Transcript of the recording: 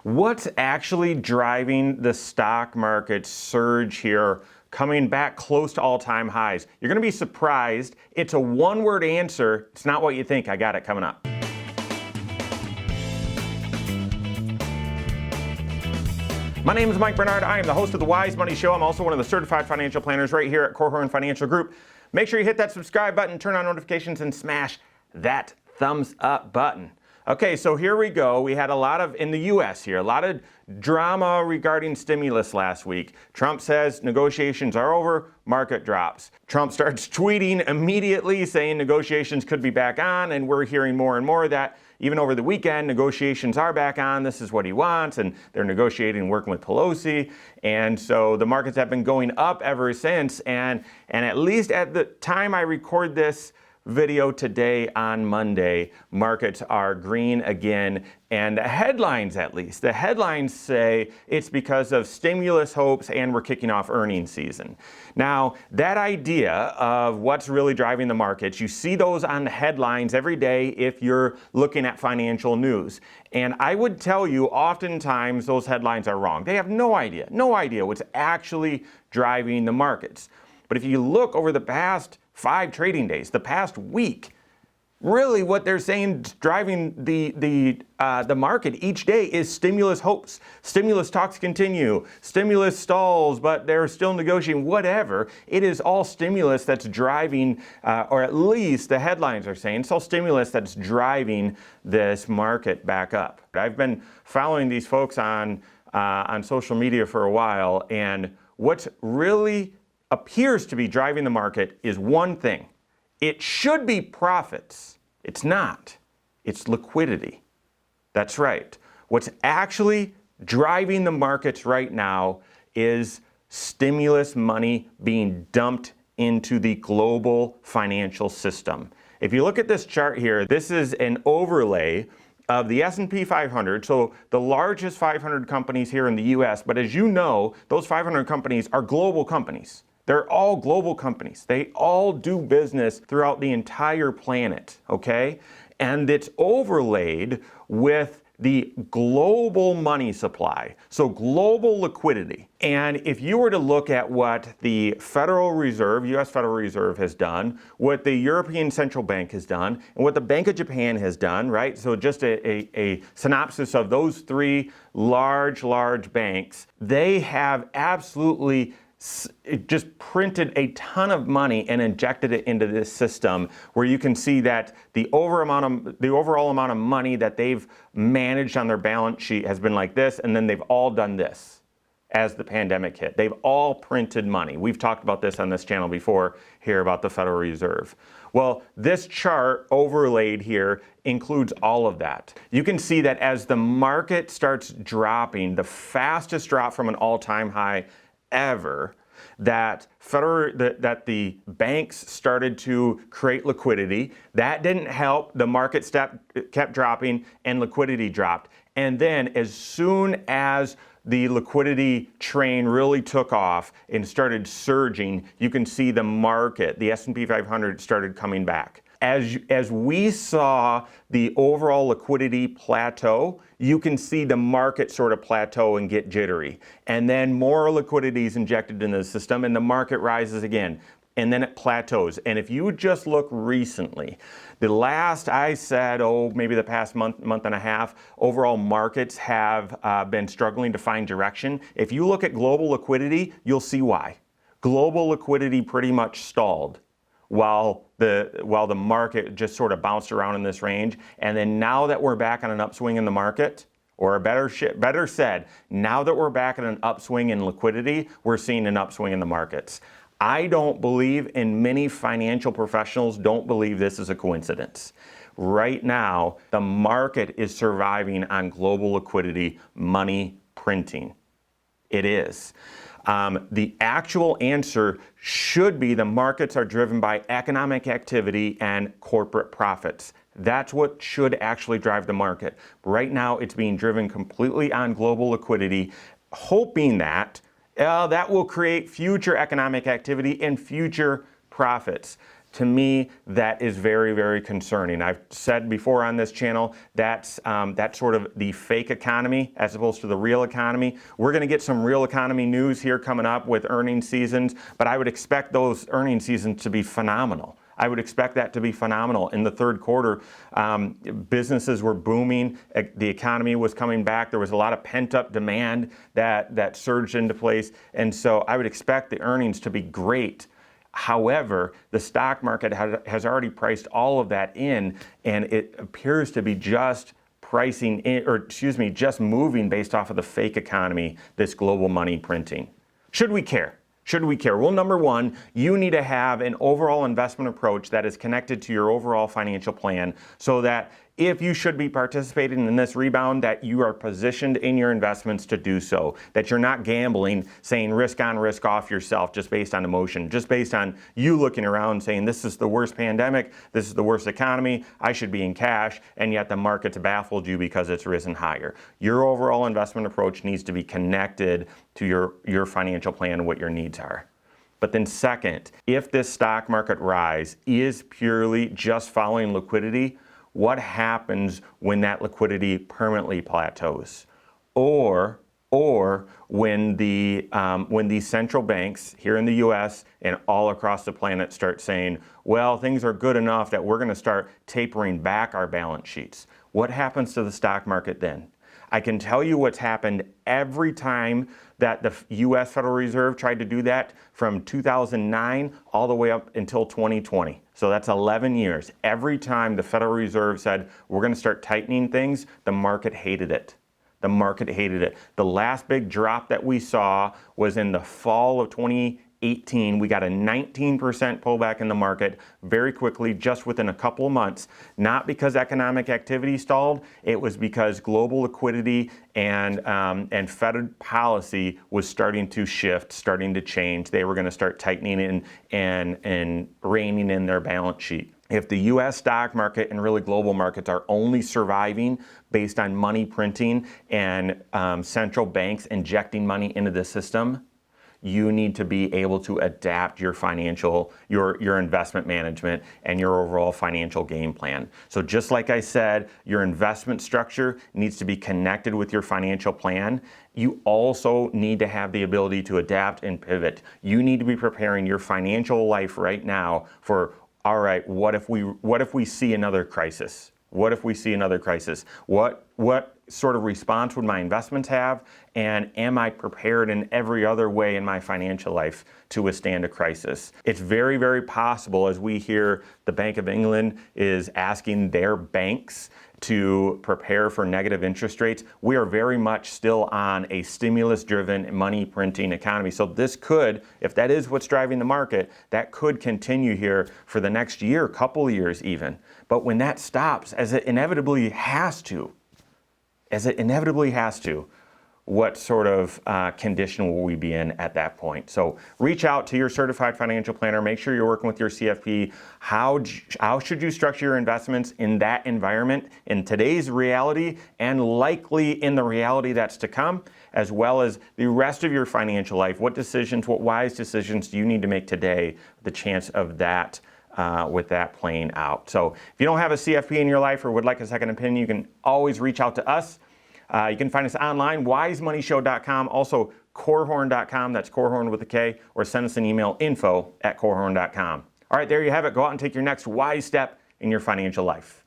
What's actually driving the stock market surge here, coming back close to all-time highs? You're going to be surprised. It's a one-word answer. It's not what you think. I got it coming up. My name is Mike Bernard. I am the host of the Wise Money Show. I'm also one of the certified financial planners right here at Korhorn Financial Group. Make sure you hit that subscribe button, turn on notifications, and smash that thumbs up button. Okay, so here we go. We had a lot of, in the U.S. here, a lot of drama regarding stimulus last week. Trump says negotiations are over, market drops. Trump starts tweeting immediately saying negotiations could be back on, and we're hearing more and more that even over the weekend, negotiations are back on. This is what he wants, and they're negotiating, working with Pelosi. And so the markets have been going up ever since, and at least at the time I record this video today on Monday, markets are green again, and the headlines, at least, the headlines say it's because of stimulus hopes and we're kicking off earnings season. Now, that idea of what's really driving the markets, you see those on the headlines every day if you're looking at financial news. And I would tell you, oftentimes those headlines are wrong. They have no idea what's actually driving the markets. But if you look over the past 5 trading days, the past week, really what they're saying driving the market each day is stimulus hopes. Stimulus talks continue. Stimulus stalls, but they're still negotiating, whatever. It is all stimulus that's driving, or at least the headlines are saying, it's all stimulus that's driving this market back up. I've been following these folks on social media for a while, and what's really appears to be driving the market is one thing. It should be profits. It's not. It's liquidity. That's right. What's actually driving the markets right now is stimulus money being dumped into the global financial system. If you look at this chart here, this is an overlay of the S&P 500, so the largest 500 companies here in the US, but as you know, those 500 companies are global companies. They're all global companies. They all do business throughout the entire planet, okay? And it's overlaid with the global money supply, so global liquidity. And if you were to look at what the Federal Reserve, US Federal Reserve has done, what the European Central Bank has done, and what the Bank of Japan has done, right? So just a synopsis of those 3 large banks, they have absolutely just printed a ton of money and injected it into this system, where you can see that the overall amount of money that they've managed on their balance sheet has been like this, and then they've all done this as the pandemic hit. They've all printed money. We've talked about this on this channel before here about the Federal Reserve. Well, this chart overlaid here includes all of that. You can see that as the market starts dropping, the fastest drop from an all-time high ever, that the banks started to create liquidity. That didn't help. The market kept dropping and liquidity dropped. And then as soon as the liquidity train really took off and started surging, you can see the market, the S&P 500, started coming back. As we saw the overall liquidity plateau, you can see the market sort of plateau and get jittery. And then more liquidity is injected into the system and the market rises again. And then it plateaus. And if you just look recently, the last, I said, maybe the past month and a half, overall markets have been struggling to find direction. If you look at global liquidity, you'll see why. Global liquidity pretty much stalled while the market just sort of bounced around in this range. And then now that we're back on an upswing in the market, or better said, now that we're back in an upswing in liquidity, we're seeing an upswing in the markets. I don't believe, and many financial professionals don't believe this is a coincidence. Right now, the market is surviving on global liquidity, money printing. It is. The actual answer should be the markets are driven by economic activity and corporate profits. That's what should actually drive the market. Right now, it's being driven completely on global liquidity, hoping that that will create future economic activity and future profits. To me, that is very, very concerning. I've said before on this channel that's sort of the fake economy as opposed to the real economy. We're going to get some real economy news here coming up with earnings seasons, but I would expect those earnings seasons to be phenomenal. I would expect that to be phenomenal. In the third quarter, businesses were booming. The economy was coming back. There was a lot of pent-up demand that surged into place. And so I would expect the earnings to be great. However, the stock market has already priced all of that in, and it appears to be just pricing in, or excuse me, just moving based off of the fake economy, this global money printing. Should we care? Should we care? Well, number one, you need to have an overall investment approach that is connected to your overall financial plan so that if you should be participating in this rebound, that you are positioned in your investments to do so, that you're not gambling, saying risk on, risk off yourself just based on emotion, just based on you looking around saying this is the worst pandemic, this is the worst economy, I should be in cash, and yet the market's baffled you because it's risen higher. Your overall investment approach needs to be connected to your financial plan and what your needs are. But then second, if this stock market rise is purely just following liquidity, what happens when that liquidity permanently plateaus? Or when these central banks here in the US and all across the planet start saying, well, things are good enough that we're going to start tapering back our balance sheets. What happens to the stock market then? I can tell you what's happened every time that the US Federal Reserve tried to do that from 2009 all the way up until 2020. So that's 11 years. Every time the Federal Reserve said, we're going to start tightening things, the market hated it. The market hated it. The last big drop that we saw was in the fall of 2018. We got a 19% pullback in the market very quickly, just within a couple of months. Not because economic activity stalled, it was because global liquidity and Fed policy was starting to shift, starting to change. They were going to start tightening and reining in their balance sheet. If the US stock market and really global markets are only surviving based on money printing and central banks injecting money into the system, you need to be able to adapt your your investment management and your overall financial game plan. So just like I said, your investment structure needs to be connected with your financial plan. You also need to have the ability to adapt and pivot. You need to be preparing your financial life right now for, all right, what if we see another crisis? What if we see another crisis? What sort of response would my investments have? And am I prepared in every other way in my financial life to withstand a crisis? It's very, very possible, as we hear the Bank of England is asking their banks to prepare for negative interest rates. We are very much still on a stimulus-driven money printing economy. So this could, if that is what's driving the market, that could continue here for the next year, couple of years even. But when that stops, as it inevitably has to, what sort of condition will we be in at that point? So reach out to your certified financial planner. Make sure you're working with your CFP. How should you structure your investments in that environment, in today's reality, and likely in the reality that's to come, as well as the rest of your financial life? What wise decisions do you need to make today? The chance of that with that playing out. So if you don't have a CFP in your life or would like a second opinion, you can always reach out to us. You can find us online, wisemoneyshow.com, also korhorn.com, that's Korhorn with a K, or send us an email, info@korhorn.com. All right, there you have it. Go out and take your next wise step in your financial life.